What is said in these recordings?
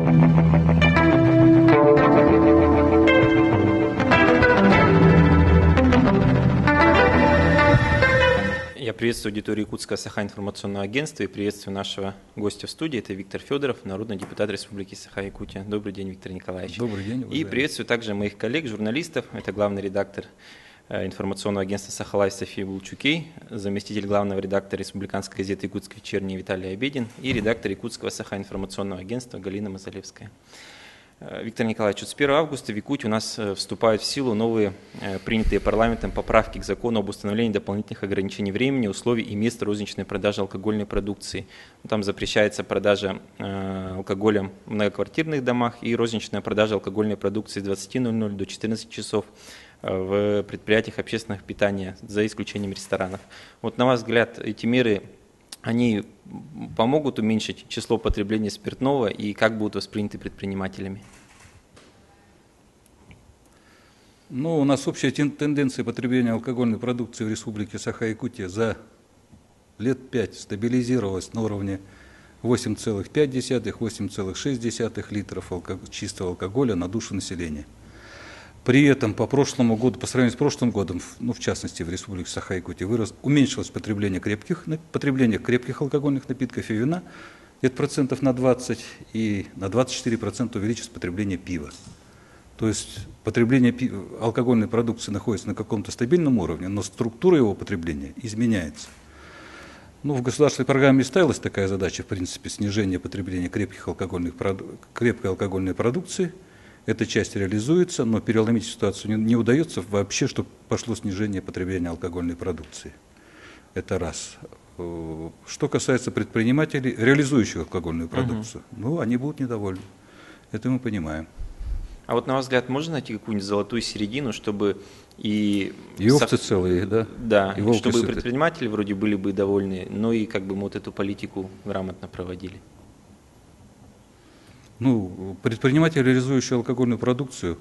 Я приветствую аудиторию Якутского Саха-информационного агентства и приветствую нашего гостя в студии. Это Виктор Федоров, народный депутат Республики Саха-Якутия. Добрый день, Виктор Николаевич. Добрый день. И приветствую также моих коллег, журналистов. Это главный редактор информационного агентства «Саха-Лайв» София Булчукей, заместитель главного редактора республиканской газеты «Якутский вечерний» Виталий Обедин и редактор Якутского Саха-информационного агентства Галина Мазалевская. Виктор Николаевич, с 1 августа в Якутии у нас вступают в силу новые принятые парламентом поправки к закону об установлении дополнительных ограничений времени, условий и мест розничной продажи алкогольной продукции. Там запрещается продажа алкоголя в многоквартирных домах и розничная продажа алкогольной продукции с 20:00 до 14 часов в предприятиях общественного питания, за исключением ресторанов. Вот на ваш взгляд, эти меры, они помогут уменьшить число потребления спиртного и как будут восприняты предпринимателями? Ну, у нас общая тенденция потребления алкогольной продукции в Республике Саха-Якутия за лет 5 стабилизировалась на уровне 8,5-8,6 литров чистого алкоголя на душу населения. При этом по прошлому году, по сравнению с прошлым годом, ну, в частности, в Республике Саха-Якутия, уменьшилось потребление крепких алкогольных напитков и вина, это процентов на 20, и на 24% увеличилось потребление пива. То есть потребление алкогольной продукции находится на каком-то стабильном уровне, но структура его потребления изменяется. Ну, в государственной программе ставилась такая задача, в принципе, снижение потребления крепкой алкогольной продукции. Эта часть реализуется, но переломить ситуацию не удается вообще, чтобы пошло снижение потребления алкогольной продукции. Это раз. Что касается предпринимателей, реализующих алкогольную продукцию, ну, они будут недовольны. Это мы понимаем. А вот на ваш взгляд, можно найти какую-нибудь золотую середину, чтобы и овцы целые, да? Да, и чтобы предприниматели вроде были бы довольны, но и как бы мы вот эту политику грамотно проводили? Ну, предприниматели, реализующие алкогольную продукцию,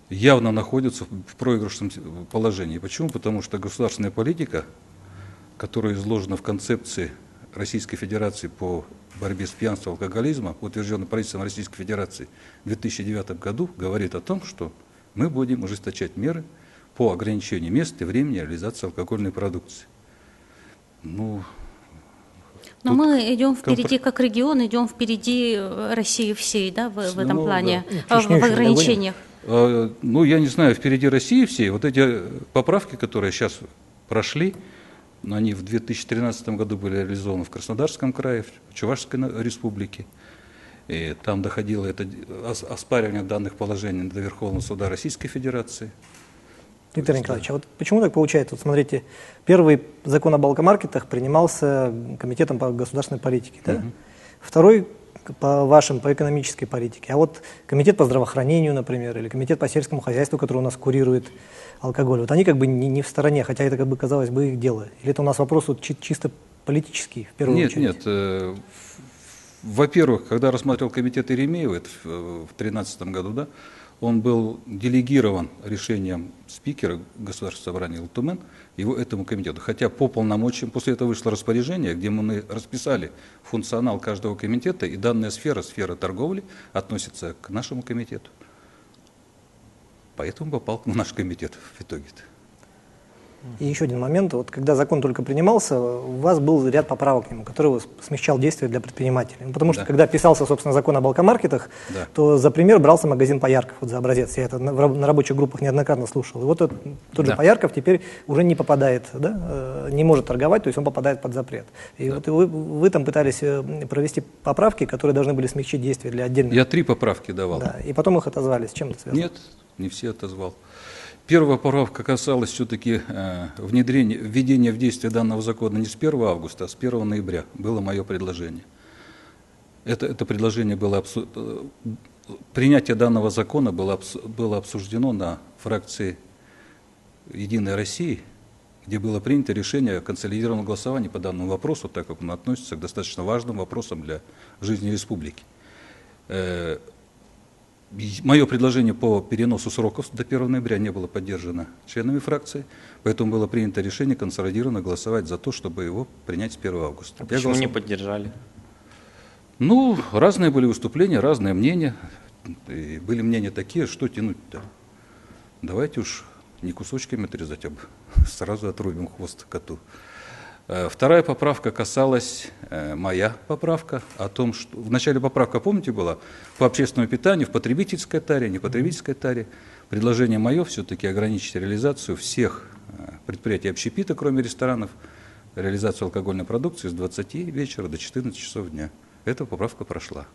явно находятся в проигрышном положении. Почему? Потому что государственная политика, которая изложена в концепции Российской Федерации по борьбе с пьянством и алкоголизмом, утвержденной правительством Российской Федерации в 2009 году, говорит о том, что мы будем ужесточать меры по ограничению мест и времени реализации алкогольной продукции. Но мы идем впереди, как регион, идем впереди России всей, да, в этом плане, да. В ограничениях. Ну, я не знаю, впереди России всей. Вот эти поправки, которые сейчас прошли, они в 2013 году были реализованы в Краснодарском крае, в Чувашской республике. И там доходило это оспаривание данных положений до Верховного суда Российской Федерации. Виктор Николаевич, а вот почему так получается? Вот смотрите, первый закон об алкомаркетах принимался Комитетом по государственной политике, да? Второй по экономической политике. А вот Комитет по здравоохранению, например, или Комитет по сельскому хозяйству, который у нас курирует алкоголь, вот они как бы не в стороне, хотя это как бы казалось бы их дело. Или это у нас вопрос вот чисто политический в первую очередь? Нет. Во-первых, когда рассматривал комитет Еремеева, это в 2013 году, да, он был делегирован решением спикера Государственного собрания Лтумен этому комитету. Хотя по полномочиям, после этого вышло распоряжение, где мы расписали функционал каждого комитета, и данная сфера торговли, относится к нашему комитету. Поэтому попал в наш комитет в итоге-то. И еще один момент. Вот когда закон только принимался, у вас был ряд поправок к нему, который смягчал действия для предпринимателей. Ну, потому что когда писался, собственно, закон об алкомаркетах, то за пример брался магазин Поярков, вот за образец. Я это на рабочих группах неоднократно слушал. И вот тот же Поярков теперь уже не попадает, да, не может торговать, то есть он попадает под запрет. И вот вы там пытались провести поправки, которые должны были смягчить действия для отдельных. Я 3 поправки давал. Да, и потом их отозвали. С чем это связано? Нет, не все отозвал. Первая поправка касалась все-таки введения в действие данного закона не с 1 августа, а с 1 ноября. Было мое предложение. Это предложение было принятие данного закона было обсуждено на фракции «Единой России», где было принято решение о консолидированном голосовании по данному вопросу, так как он относится к достаточно важным вопросам для жизни республики. Мое предложение по переносу сроков до 1 ноября не было поддержано членами фракции, поэтому было принято решение консолидированно голосовать за то, чтобы его принять с 1 августа. А почему не поддержали? Ну, разные были выступления, разные мнения. И были мнения такие, что тянуть-то. Давайте уж не кусочками отрезать, а сразу отрубим хвост коту. Вторая поправка касалась, моя поправка, о том, что... Вначале поправка, помните, была по общественному питанию, в потребительской таре, не потребительской таре. Предложение мое все-таки ограничить реализацию всех предприятий общепита, кроме ресторанов, реализацию алкогольной продукции с 20 вечера до 14 часов дня. Эта поправка прошла.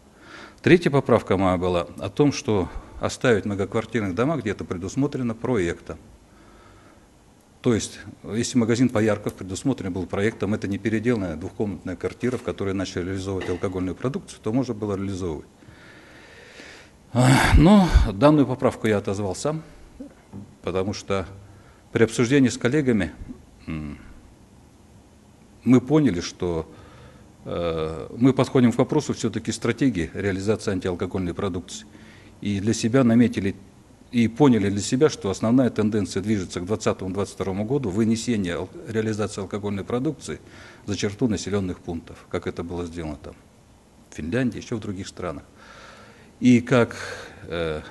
Третья поправка моя была о том, что оставить в многоквартирных домах, где это предусмотрено проектом. То есть, если магазин Поярков предусмотрен был проектом, это не переделанная двухкомнатная квартира, в которой начали реализовывать алкогольную продукцию, то можно было реализовывать. Но данную поправку я отозвал сам, потому что при обсуждении с коллегами мы поняли, что мы подходим к вопросу все-таки стратегии реализации антиалкогольной продукции. И для себя наметили и поняли для себя, что основная тенденция движется к 2020-2022 году вынесение реализации алкогольной продукции за черту населенных пунктов, как это было сделано там в Финляндии, еще в других странах. И как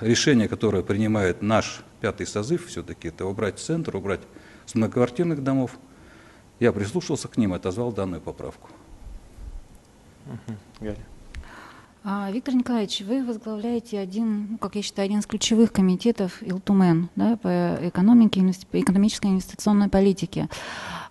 решение, которое принимает наш пятый созыв, все-таки это убрать центр, убрать с многоквартирных домов, я прислушался к ним и отозвал данную поправку. Виктор Николаевич, вы возглавляете один, как я считаю, один из ключевых комитетов ИЛТУМЭН, да, по экономике, экономической и инвестиционной политике.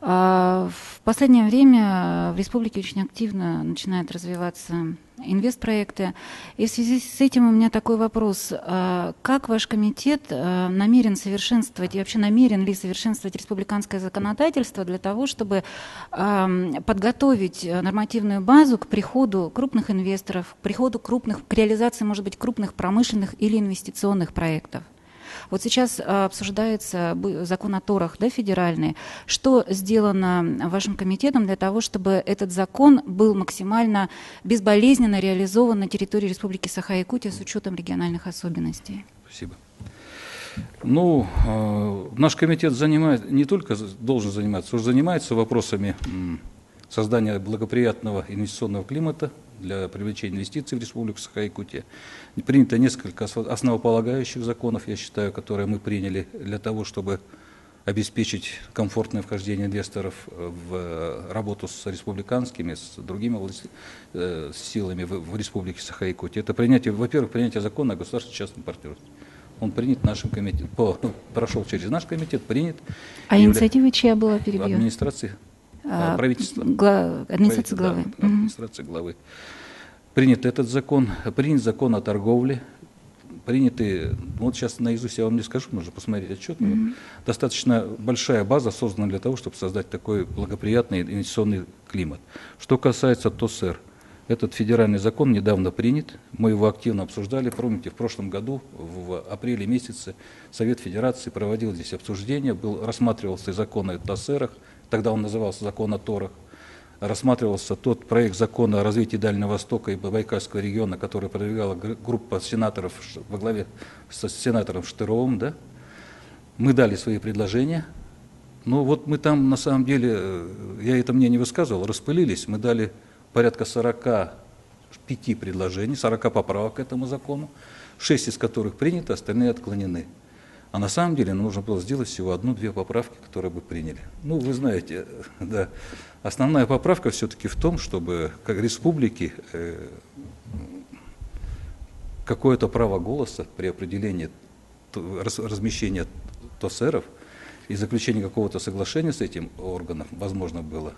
В последнее время в республике очень активно начинают развиваться инвестпроекты. И в связи с этим у меня такой вопрос. Как ваш комитет намерен совершенствовать, и вообще намерен ли совершенствовать республиканское законодательство для того, чтобы подготовить нормативную базу к приходу крупных инвесторов, к реализации, может быть, крупных промышленных или инвестиционных проектов? Вот сейчас обсуждается закон о торах, да, федеральный. Что сделано вашим комитетом для того, чтобы этот закон был максимально безболезненно реализован на территории Республики Саха-Якутия с учетом региональных особенностей? Спасибо. Ну, наш комитет не только должен заниматься, уже занимается вопросами создания благоприятного инвестиционного климата для привлечения инвестиций в Республику Саха-Якутия. Принято несколько основополагающих законов, я считаю, которые мы приняли для того, чтобы обеспечить комфортное вхождение инвесторов в работу с республиканскими, с другими силами в Республике Саха-Якутия. Это принятие, во-первых, принятие закона о государственно-частном партнерстве. Он принят нашим комитетом, прошел через наш комитет, принят. А инициатива чья была, перебью? Администрации. Правительства. Администрации главы. Да, администрации главы. Принят этот закон, принят закон о торговле, приняты, вот сейчас наизусть я вам не скажу, нужно посмотреть отчет, достаточно большая база создана для того, чтобы создать такой благоприятный инвестиционный климат. Что касается ТОСЭР, этот федеральный закон недавно принят, мы его активно обсуждали, помните, в прошлом году, в апреле месяце, Совет Федерации проводил здесь обсуждение, рассматривался закон о ТОСЭРах, тогда он назывался закон о торах, рассматривался тот проект закона о развитии Дальнего Востока и Байкальского региона, который продвигала группа сенаторов во главе с сенатором Штыровым. Да? Мы дали свои предложения, но вот мы там на самом деле, я это мне не высказывал, распылились, мы дали порядка 45 предложений, 40 поправок к этому закону, 6 из которых приняты, остальные отклонены. А на самом деле нужно было сделать всего 1-2 поправки, которые бы приняли. Ну, вы знаете, да, основная поправка все-таки в том, чтобы как республики какое-то право голоса при определении размещения ТОСЭРов и заключения какого-то соглашения с этим органом возможно было.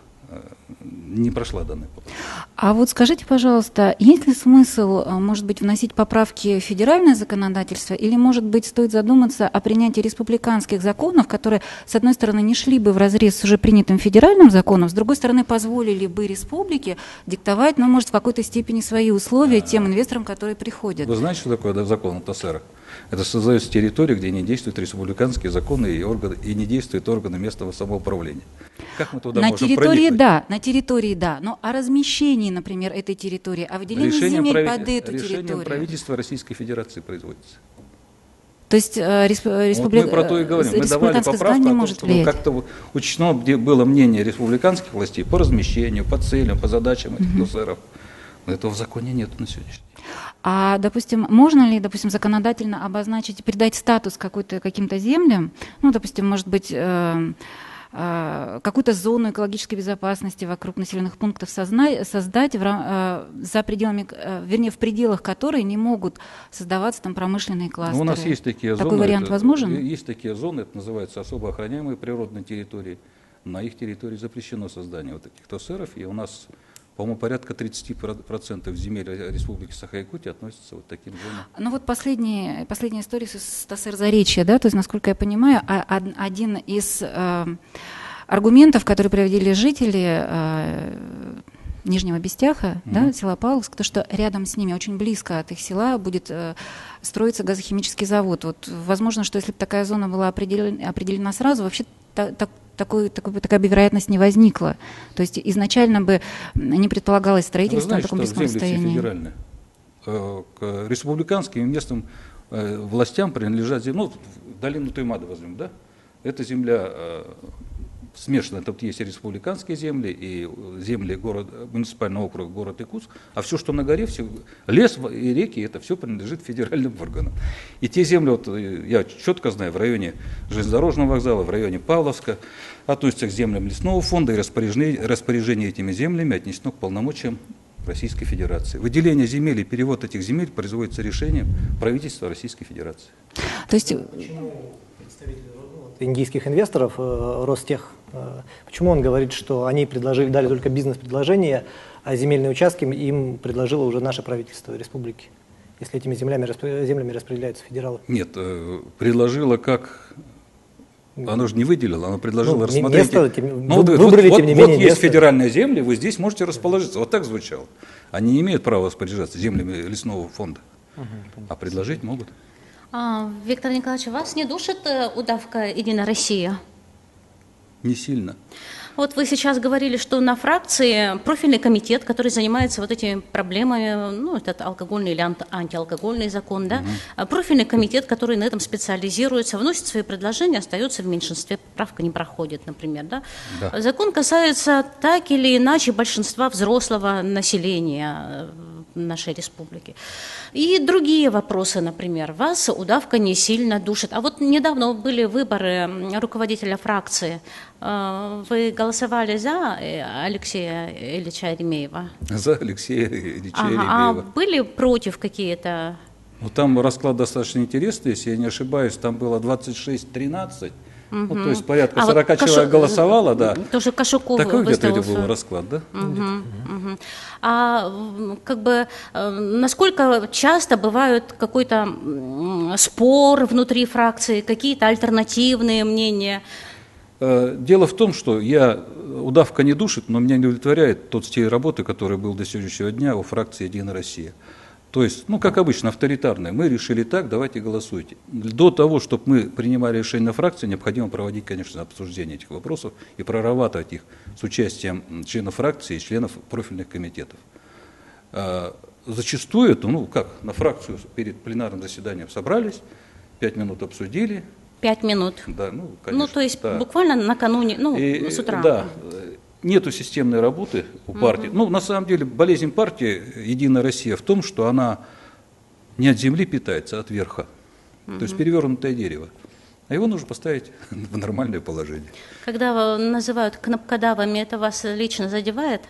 Не прошла данная поправка. А вот скажите, пожалуйста, есть ли смысл, может быть, вносить поправки в федеральное законодательство, или, может быть, стоит задуматься о принятии республиканских законов, которые, с одной стороны, не шли бы вразрез с уже принятым федеральным законом, с другой стороны, позволили бы республике диктовать, ну, может, в какой-то степени свои условия тем инвесторам, которые приходят? Вы знаете, что такое закон о ТОСЭРах? Это создается территория, где не действуют республиканские законы и не действуют органы местного самоуправления. Как мы туда можем проникнуть? На территории да, но о размещении, например, этой территории, о выделении земель под эту территорию. Решением правительства Российской Федерации производится. То есть мы про то и говорим. Мы давали поправку, чтобы как-то учтено было мнение республиканских властей по размещению, по целям, по задачам этих ТОСЭРов. Этого в законе нет на сегодняшний день. А, допустим, можно ли, допустим, законодательно обозначить, придать статус каким-то землям, ну, допустим, может быть, какую-то зону экологической безопасности вокруг населенных пунктов создать за пределами, вернее, в пределах которой не могут создаваться там промышленные кластеры? У нас есть такие зоны. Такой вариант возможен? Есть такие зоны, это называется особо охраняемые природные территории. На их территории запрещено создание вот таких ТОСРов, и у нас, по-моему, порядка 30% земель Республики Саха-Якутия относятся вот к таким зонам. Ну вот последняя история с ТОСР Заречья, да, то есть, насколько я понимаю, один из аргументов, которые приводили жители Нижнего Бестяха, да, села Павловск, то, что рядом с ними, очень близко от их села, будет строиться газохимический завод. Вот, возможно, что если бы такая зона была определена сразу, вообще такая бы вероятность не возникла. То есть изначально бы не предполагалось строительство на таком близком расстоянии. Земли все федеральные. К республиканским и местным властям принадлежат земли. Ну, долину Туймада возьмем, да? Это земля смешанная. Тут есть и республиканские земли, и земли муниципального округа город Якутск. А все, что на горе, все, лес и реки, это все принадлежит федеральным органам. И те земли, вот, я четко знаю, в районе железнодорожного вокзала, в районе Павловска, относятся к землям лесного фонда, и распоряжение этими землями отнесено к полномочиям Российской Федерации. Выделение земель и перевод этих земель производится решением правительства Российской Федерации. То есть... Почему представитель индийских инвесторов, Ростех, почему он говорит, что они дали только бизнес-предложение, а земельные участки им предложило уже наше правительство республики, если этими землями распределяются федералы? Нет, предложило как... Оно же не выделило, оно предложило рассмотреть. Выбрали, тем не менее, есть федеральные земли, вы здесь можете расположиться. Вот так звучало. Они не имеют права распоряжаться землями лесного фонда, а предложить могут. Виктор Николаевич, вас не душит удавка «Единая Россия»? Не сильно. Вот вы сейчас говорили, что на фракции профильный комитет, который занимается вот этими проблемами, ну, этот алкогольный или антиалкогольный закон, да, профильный комитет, который на этом специализируется, вносит свои предложения, остается в меньшинстве, правка не проходит, например, да? Да. Закон касается так или иначе большинства взрослого населения нашей республики. И другие вопросы, например, вас удавка не сильно душит. А вот недавно были выборы руководителя фракции. Вы голосовали за Алексея Ильича Еремеева? За Алексея Ильича Еремеева. А были против какие-то? Ну, там расклад достаточно интересный, если я не ошибаюсь, там было 26-13. Ну, то есть порядка 40 вот человек голосовало, да. Тоже Кашуков такой где-то был расклад, да? А как бы насколько часто бывает какой-то спор внутри фракции, какие-то альтернативные мнения? Дело в том, что удавка не душит, но меня не удовлетворяет тот стиль работы, который был до сегодняшнего дня у фракции «Единая Россия». То есть, ну, как обычно, авторитарное. Мы решили так, давайте голосуйте. До того, чтобы мы принимали решение на фракции, необходимо проводить, конечно, обсуждение этих вопросов и прорабатывать их с участием членов фракции и членов профильных комитетов. Зачастую, ну, как, на фракцию перед пленарным заседанием собрались, 5 минут обсудили. 5 минут? Да, ну, конечно. Ну, то есть буквально накануне, ну, с утра. Да. Нету системной работы у партии. Ну, на самом деле, болезнь партии «Единая Россия» в том, что она не от земли питается, а от верха. То есть перевернутое дерево. А его нужно поставить в нормальное положение. Когда называют кнопкодавами, это вас лично задевает?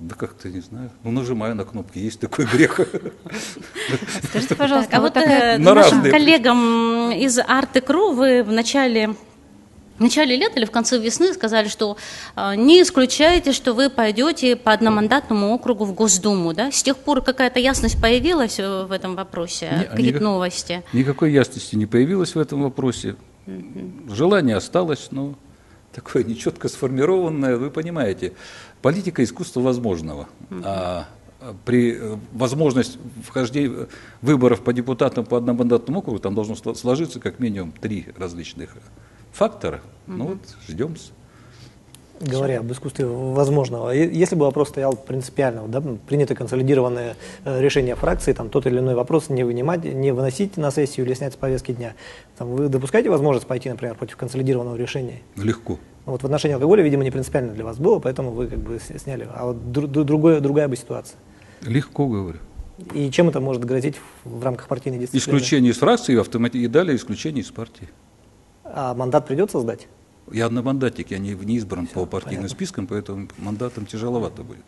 Да как-то не знаю. Ну, нажимаю на кнопки, есть такой грех. Скажите, пожалуйста, а вот нашим коллегам из Арт.икру вы в начале лета или в конце весны сказали, что не исключаете, что вы пойдете по одномандатному округу в Госдуму, да? С тех пор какая-то ясность появилась в этом вопросе? Какие-то новости? Никакой ясности не появилось в этом вопросе. Желание осталось, но такое нечетко сформированное. Вы понимаете, политика – искусство возможного. А при возможности вхождения выборов по депутатам по одномандатному округу там должно сложиться как минимум 3 различных фактора. Ну вот, ждем. Говоря об искусстве возможного, если бы вопрос стоял принципиально, да, принято консолидированное решение фракции, там, тот или иной вопрос не выносить на сессию или снять с повестки дня, там, вы допускаете возможность пойти, например, против консолидированного решения? Легко. Вот в отношении алкоголя, видимо, не принципиально для вас было, поэтому вы как бы сняли. А вот другая бы ситуация. Легко, говорю. И чем это может грозить в рамках партийной дисциплины? Исключение из фракции и далее исключение из партии. А мандат придется сдать? Я одномандатник, я не избран по партийным спискам, поэтому мандатом тяжеловато будет.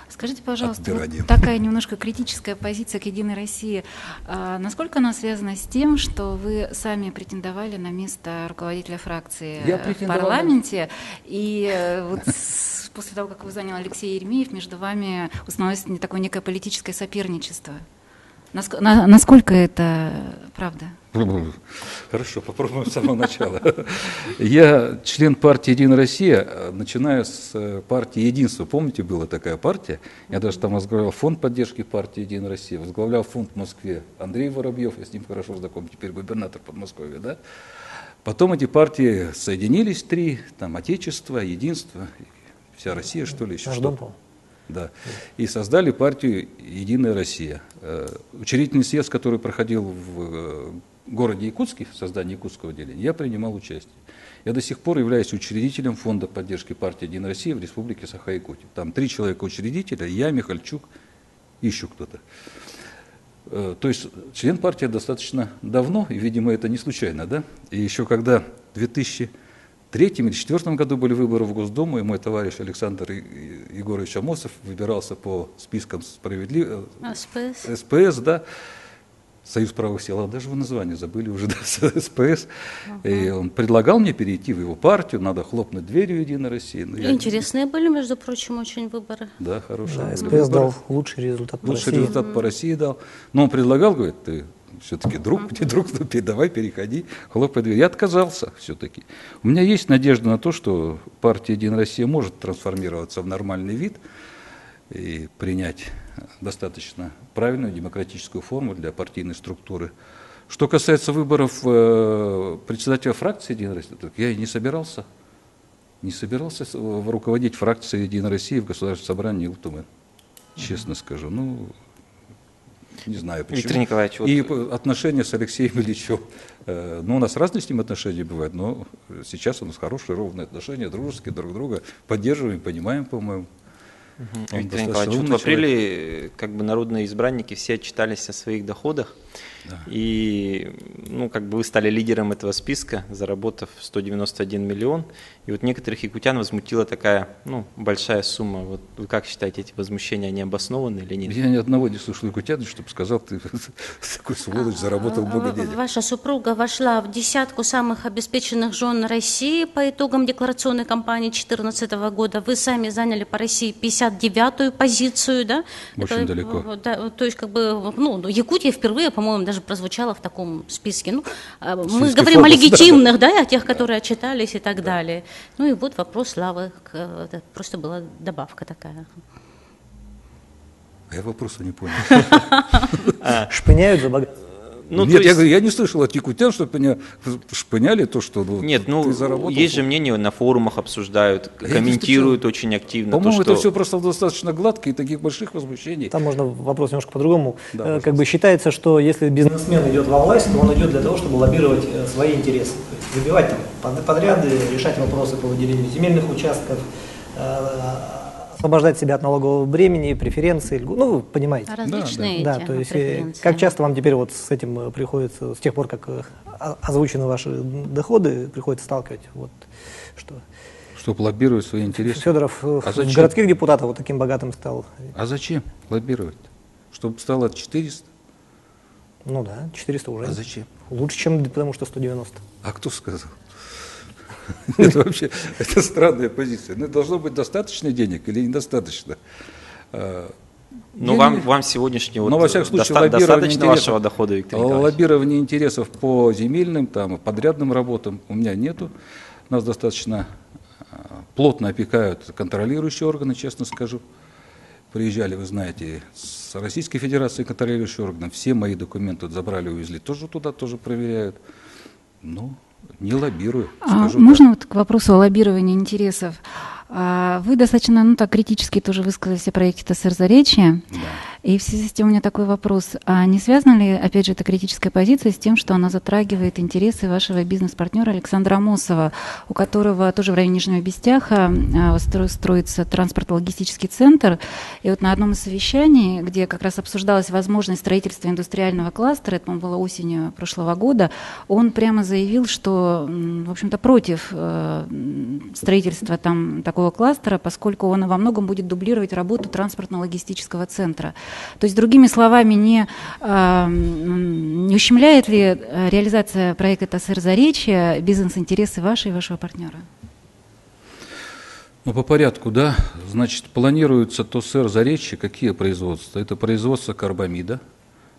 Скажите, пожалуйста, вот такая немножко критическая позиция к «Единой России». Насколько она связана с тем, что вы сами претендовали на место руководителя фракции в парламенте, и вот после того, как вы занял Алексей Еремеев, между вами установилось такое некое политическое соперничество? Насколько это правда? Хорошо, попробуем с самого начала. Я член партии «Единая Россия», начиная с партии «Единство». Помните, была такая партия? Я даже там возглавлял фонд поддержки партии «Единая Россия», возглавлял фонд в Москве Андрей Воробьев, я с ним хорошо знаком, теперь губернатор Подмосковья, да? Потом эти партии соединились, три, там «Отечество», «Единство», «Вся Россия», что ли, еще что-то. Да. И создали партию «Единая Россия». Учредительный съезд, который проходил в городе Якутске, в создании якутского отделения, я принимал участие. Я до сих пор являюсь учредителем фонда поддержки партии «Единая Россия» в республике Саха-Якутия. Там 3 человека учредителя, я, Михальчук, и еще кто-то. То есть член партии достаточно давно, и, видимо, это не случайно, да? И еще когда в 2003 или 2004 году были выборы в Госдуму, и мой товарищ Александр Егорович Амосов выбирался по спискам СПС, да, Союз правых сил, даже его название забыли уже, да, СПС. И он предлагал мне перейти в его партию, надо хлопнуть дверью «Единой России». Интересные были, между прочим, очень выборы. Да, хорошие. Да, СПС дал лучший результат по России. Лучший результат по России дал. Но он предлагал, говорит, ты все-таки друг, давай переходи, хлопай дверь. Я отказался все-таки. У меня есть надежда на то, что партия «Единая Россия» может трансформироваться в нормальный вид и принять достаточно правильную демократическую форму для партийной структуры. Что касается выборов председателя фракции «Единая Россия», так я и не собирался руководить фракцией «Единая Россия» в Государственном собрании Илтумен. Честно скажу. Ну, не знаю почему. Виктор Николаевич, и отношения с Алексеем Ильичем. Ну, у нас разные с ним отношения бывают, но сейчас у нас хорошие, ровные отношения, дружеские, друг друга поддерживаем, понимаем, по-моему. Виктор Николаевич, вот в апреле как бы народные избранники все отчитались о своих доходах, да. И ну, как бы вы стали лидером этого списка, заработав 191 миллион. И вот некоторых якутян возмутила такая большая сумма. Вот вы как считаете, эти возмущения, они обоснованы или нет? Я ни одного не слышал якутян, чтобы сказал, ты такой сволочь, заработал много денег. Ваша супруга вошла в десятку самых обеспеченных жен России по итогам декларационной кампании 2014 года. Вы сами заняли по России 59-ю позицию, да? Очень далеко. Да, то есть, как бы, Якутия впервые, по-моему, даже прозвучала в таком списке. Мы говорим о легитимных, да, о тех, которые отчитались и так далее. Ну и вот вопрос славы. Это просто была добавка такая. Я вопроса не понял. Шпыняют за богатство. Нет, я не слышал от якутян, что шпыняли то, что нет, ты заработал. Есть же мнение, на форумах обсуждают, комментируют очень активно. По-моему, это все просто достаточно гладко и таких больших возмущений. Там можно вопрос немножко по-другому. Да, как бы считается, что если бизнесмен идет во власть, то он идет для того, чтобы лоббировать свои интересы. То есть выбивать там подряды, решать вопросы по выделению земельных участков, освобождать себя от налогового бремени, преференций, вы понимаете. Различные да, то есть как часто вам теперь вот с этим приходится, с тех пор, как озвучены ваши доходы, приходится сталкивать, вот что. Чтобы лоббировать свои интересы. Федоров в городских депутатов вот таким богатым стал. А зачем лоббировать? Чтобы стало 400? Ну да, 400 уже. А зачем? Лучше, чем потому что 190. А кто сказал? Это вообще странная позиция. Должно быть достаточно денег или недостаточно? Но вам сегодняшнего достаточно вашего дохода, Виктор Николаевич? Лоббирование интересов по земельным, подрядным работам у меня нету. Нас достаточно плотно опекают контролирующие органы, честно скажу. Приезжали, вы знаете, с Российской Федерации контролирующие органы. Все мои документы забрали, увезли. Тоже туда тоже проверяют. Не лоббирую. Можно вот к вопросу о лоббировании интересов? Вы достаточно так критически тоже высказались о проекте ТСР «Заречье». Да. И в связи с тем у меня такой вопрос. А не связана ли, опять же, эта критическая позиция с тем, что она затрагивает интересы вашего бизнес-партнера Александра Амосова, у которого тоже в районе Нижнего Бестяха строится транспортно-логистический центр. И вот на одном из совещаний, где как раз обсуждалась возможность строительства индустриального кластера, это, по-моему, было осенью прошлого года, он прямо заявил, что, в общем-то, против строительства там такого кластера, поскольку он во многом будет дублировать работу транспортно-логистического центра. То есть, другими словами, не ущемляет ли реализация проекта ТСР «Заречье» бизнес-интересы вашей и вашего партнера? Ну, по порядку, да. Значит, планируется ТСР «Заречье». Какие производства? Это производство карбамида,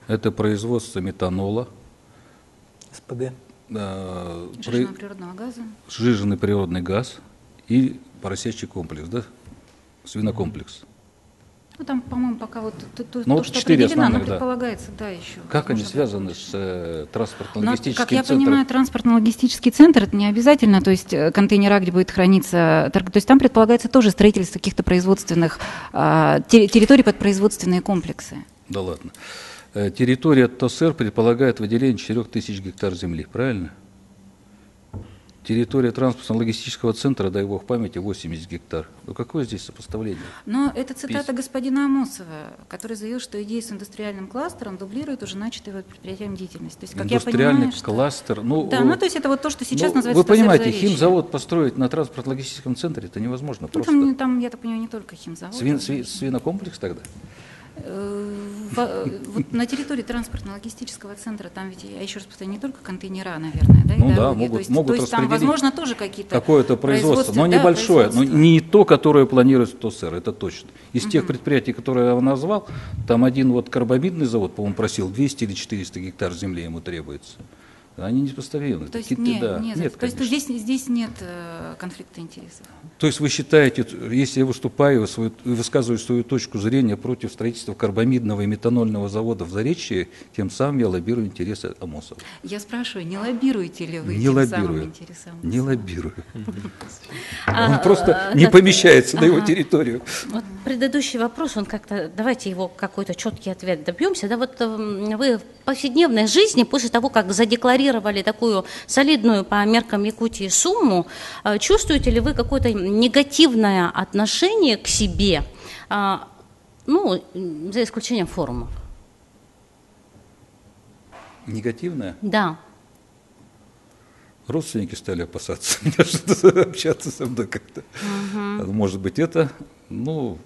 это производство метанола. СПГ. Сжиженного природного газа. Сжиженный природный газ и поросячий комплекс, да? Свинокомплекс. Ну, там, по-моему, пока вот то, что 4 определено, оно да. предполагается, да, еще. Как они связаны с транспортно-логистическим центром? Как я центром? понимаю, транспортно-логистический центр, это не обязательно, то есть контейнера, где будет храниться, то есть там предполагается тоже строительство каких-то производственных, территорий под производственные комплексы. Да ладно. Территория ТСР предполагает выделение 4000 гектар земли, правильно? Территория транспортно-логистического центра, дай бог памяти, 80 гектар. Ну какое здесь сопоставление? Но это цитата господина Амосова, который заявил, что идея с индустриальным кластером дублирует уже начатую предприятием деятельность. То есть, как индустриальный я понимаю, кластер. Ну, да, ну то есть это вот то, что сейчас называется. Вы понимаете, химзавод построить на транспортно-логистическом центре это невозможно. Ну, просто. Там, я так понимаю, не только химзавод. Свинокомплекс тогда? Вот на территории транспортно-логистического центра, там ведь, я еще раз повторяю, не только контейнера, наверное, да, и ну дороги. Да, могут то есть там, распределить возможно, тоже какие-то какое-то производство, но небольшое, но не то, которое планируется ТСР, это точно. Из тех предприятий, которые я назвал, там один вот карбамидный завод, по-моему, просил 200 или 400 гектар земли ему требуется. Они неспоставимы. То есть нет, то есть здесь нет конфликта интересов. То есть вы считаете, если я выступаю и высказываю свою точку зрения против строительства карбамидного и метанольного завода в Заречье, тем самым я лоббирую интересы Амосова. Я спрашиваю, не лоббируете ли вы самым интересы Амосова? Не лоббирую. Он просто не помещается на его территорию. Предыдущий вопрос, он как-то, давайте его какой-то четкий ответ добьемся. Да, вот вы в повседневной жизни, после того, как задекларировали такую солидную по меркам Якутии сумму, чувствуете ли вы какое-то негативное отношение к себе, ну, за исключением форумов? Негативное? Да. Родственники стали опасаться что-то общаться со мной как-то. Может быть, это, ну...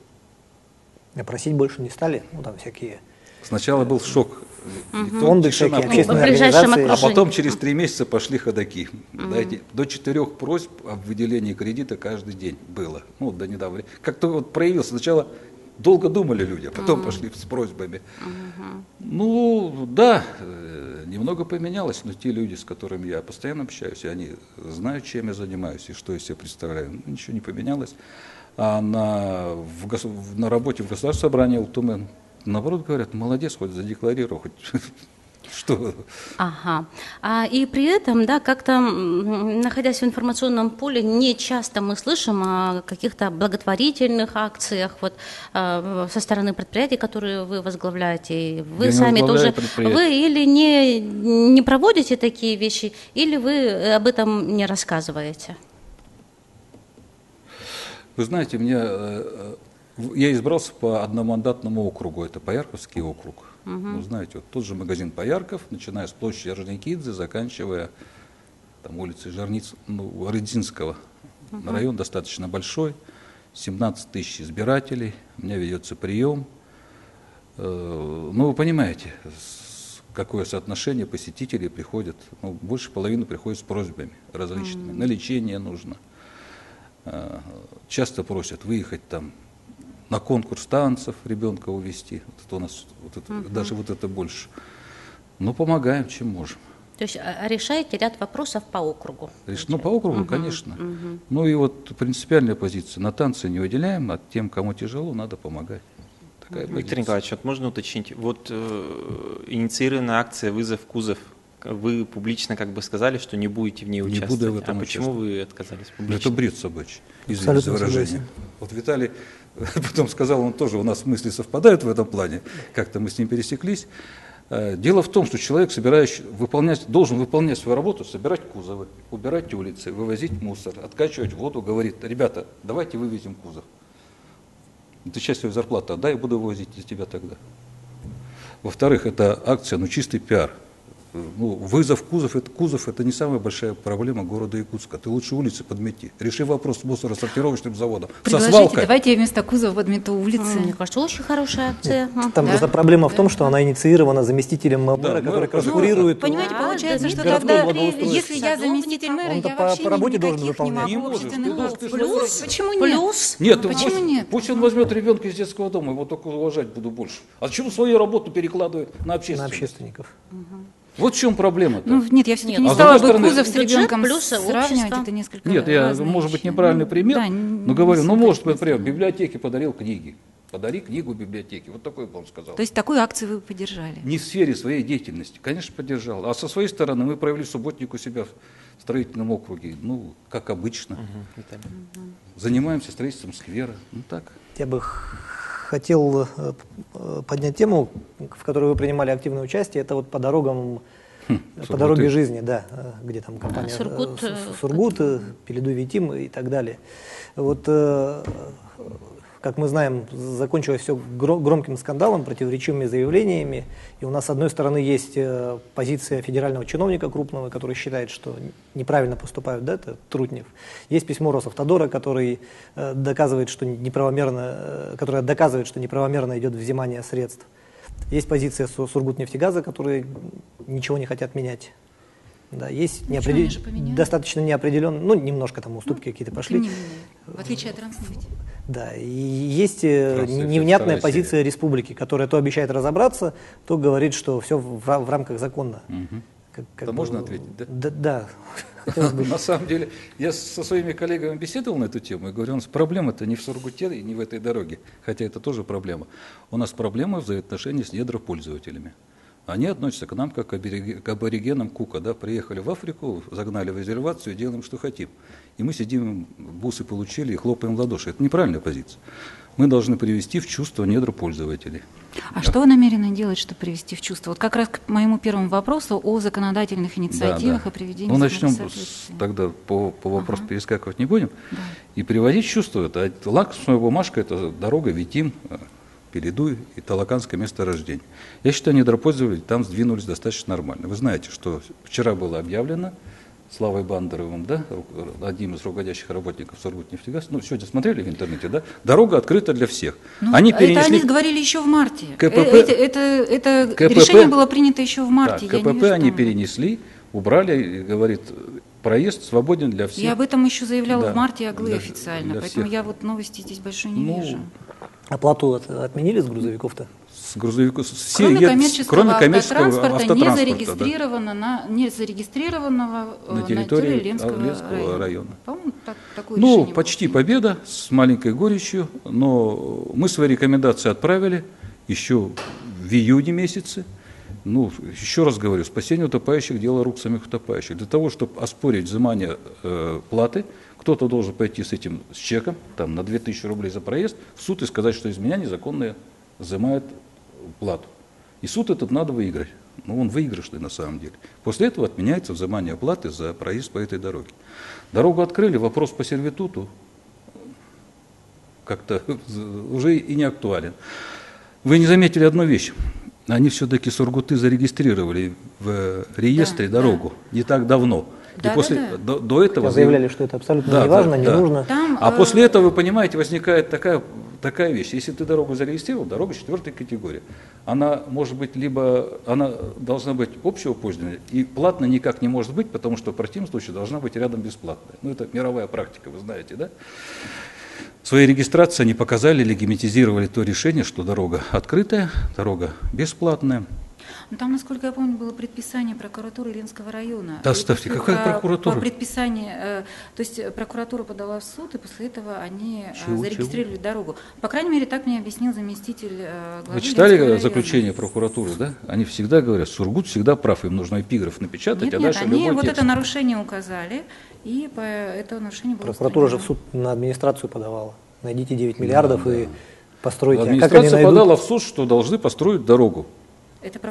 Просить больше не стали, ну там всякие... Сначала был шок. Фонды всякие, общественные организации. А потом через 3 месяца пошли ходаки. Дайте, до 4 просьб об выделении кредита каждый день было. Ну, до недавно. Как-то вот проявился. Сначала долго думали люди, а потом пошли с просьбами. Ну, да, немного поменялось, но те люди, с которыми я постоянно общаюсь, они знают, чем я занимаюсь и что я себе представляю. Ну, ничего не поменялось. А на работе в Государственном собрании ЛТУМЭН наоборот говорят, молодец, хоть задекларировал, хоть что. Ага. И при этом, да, как-то, находясь в информационном поле, не часто мы слышим о каких-то благотворительных акциях вот, со стороны предприятий, которые вы возглавляете. Вы я сами тоже, вы или не проводите такие вещи, или вы об этом не рассказываете? Вы знаете, я избрался по одномандатному округу, это Поярковский округ. Вы знаете, вот тот же магазин Поярков, начиная с площади Орджоникидзе, заканчивая там, улицей Рыдзинского. Район достаточно большой, 17 тысяч избирателей, у меня ведется прием. Ну, вы понимаете, какое соотношение посетителей приходят, ну, больше половины приходят с просьбами различными. На лечение нужно. Часто просят выехать там на конкурс танцев ребенка увезти. Вот это у нас даже вот это больше. Но помогаем, чем можем. То есть решаете ряд вопросов по округу? Ну, по округу, конечно. Ну и вот принципиальная позиция. На танцы не выделяем, а тем, кому тяжело, надо помогать. Виктор Николаевич, вот можно уточнить, вот инициированная акция «Вызов в кузов» вы публично как бы сказали, что не будете в ней участвовать. Не буду в этом почему вы отказались публично? Это бред собачий, извините за выражение. Вот Виталий потом сказал, он тоже, у нас мысли совпадают в этом плане, как-то мы с ним пересеклись. Дело в том, что человек, должен выполнять свою работу, собирать кузовы, убирать улицы, вывозить мусор, откачивать воду, говорит: ребята, давайте вывезем кузов. Ты часть своей зарплаты отдай, я буду вывозить за тебя тогда. Во-вторых, это акция, чистый пиар. Вызов кузов это не самая большая проблема города Якутска. Ты лучше улицы подмети. Реши вопрос с мусоросортировочным заводом. Со свалкой. Давайте я вместо кузова подмету улицы. Мне кажется, очень хорошая акция. Там просто проблема в том, что она инициирована заместителем мэра, который курирует. Понимаете, получается, что тогда, если я заместитель мэра, я вообще по работе должен никаких не выполнять. могу общественных акций. Плюс, Почему нет? Нет, Почему нет? Пусть он возьмет ребенка из детского дома, его только уважать буду больше. А почему свою работу перекладывает на общественников? Вот в чем проблема-то. Нет, я все-таки не А с стала бы другой кузов с бюджет ребенком плюс сравнивать, общество. это несколько Нет, я, разные может быть, вещи. неправильный пример, Да, но говорю, не может быть, согласна. например, в библиотеке подарил книги. Подари книгу библиотеке. Вот такой бы он сказал. То есть такую акцию вы поддержали? Не в сфере своей деятельности, конечно, поддержал. А со своей стороны мы провели субботник у себя в строительном округе. Как обычно. Занимаемся строительством сквера. Так. Я бы хотел поднять тему, в которой вы принимали активное участие. Это вот по дорогам, по дороге жизни, да, где там компания Сургут, Пеледу-Витим и так далее. Вот, как мы знаем, закончилось все громким скандалом, противоречивыми заявлениями. И у нас, с одной стороны, есть позиция федерального чиновника крупного, который считает, что неправильно поступают, да, это Трутнев. Есть письмо Росавтодора, который доказывает, что неправомерно идет взимание средств. Есть позиция Сургутнефтегаза, которые ничего не хотят менять. Да, есть достаточно неопределенные, немножко там уступки какие-то пошли. В отличие от Транснефти. Да, и есть невнятная позиция республики, которая то обещает разобраться, то говорит, что все в рамках закона. Это можно ответить, да? Да. На самом деле, я со своими коллегами беседовал на эту тему и говорю, у нас проблема-то не в Сургуте и не в этой дороге, хотя это тоже проблема. У нас проблема в взаимоотношении с недропользователями. Они относятся к нам как к аборигенам Кука, да, приехали в Африку, загнали в резервацию, делаем, что хотим. И мы сидим, бусы получили и хлопаем в ладоши. Это неправильная позиция. Мы должны привести в чувство недропользователей. А что вы намерены делать, чтобы привести в чувство? Вот как раз к моему первому вопросу о законодательных инициативах и приведении. Начнем тогда по вопросу перескакивать не будем. Да. И приводить в чувство это. Лакмусовая бумажка – это дорога Витим, Пеледу и Талаканское месторождение. Я считаю, недропользователи там сдвинулись достаточно нормально. Вы знаете, что вчера было объявлено Славой Бандеровым, да, одним из руководящих работников Сургутнефтегаз. Сегодня смотрели в интернете, да? Дорога открыта для всех. Они говорили еще в марте. Это решение было принято еще в марте. Да, КПП они перенесли, убрали, говорит, проезд свободен для всех. Я об этом еще заявляла в марте Аглы официально, поэтому я новости здесь большой не вижу. Оплату отменили с грузовиков-то? С грузовиков, кроме коммерческого автотранспорта, не зарегистрированного на территории Ленского района. По-моему, такое решение почти победа с маленькой горечью, но мы свои рекомендации отправили еще в июне месяце. Еще раз говорю, спасение утопающих – дело рук самих утопающих. Для того, чтобы оспорить взимание платы, кто-то должен пойти с чеком на 2000 рублей за проезд в суд и сказать, что из меня незаконно взимают плату. И суд этот надо выиграть. Он выигрышный на самом деле. После этого отменяется взимание платы за проезд по этой дороге. Дорогу открыли, вопрос по сервитуту как-то уже и не актуален. Вы не заметили одну вещь. Они все-таки Сургуты зарегистрировали в реестре дорогу не так давно. И до этого заявляли, что это абсолютно не важно, не нужно. После этого, вы понимаете, возникает такая вещь. Если ты дорогу зарегистрировал, дорога 4-й категории. Она может быть она должна быть общего пользования, и платно никак не может быть, потому что в противном случае должна быть рядом бесплатная. Это мировая практика, вы знаете, да? В своей регистрации они показали, легитимизировали то решение, что дорога открытая, дорога бесплатная. Ну, там, насколько я помню, было предписание прокуратуры Ленского района. Да, ставьте, какая прокуратура? По предписанию, то есть прокуратура подала в суд, и после этого они зарегистрировали дорогу. По крайней мере, так мне объяснил заместитель главы. Вы читали заключение прокуратуры, да? Они всегда говорят, Сургут всегда прав, им нужно эпиграф напечатать, а дальше они любой вот текст. Это нарушение указали, и по это нарушение было Прокуратура же в суд на администрацию подавала. Найдите 9 миллиардов и постройте. Администрация подала в суд, что должны построить дорогу.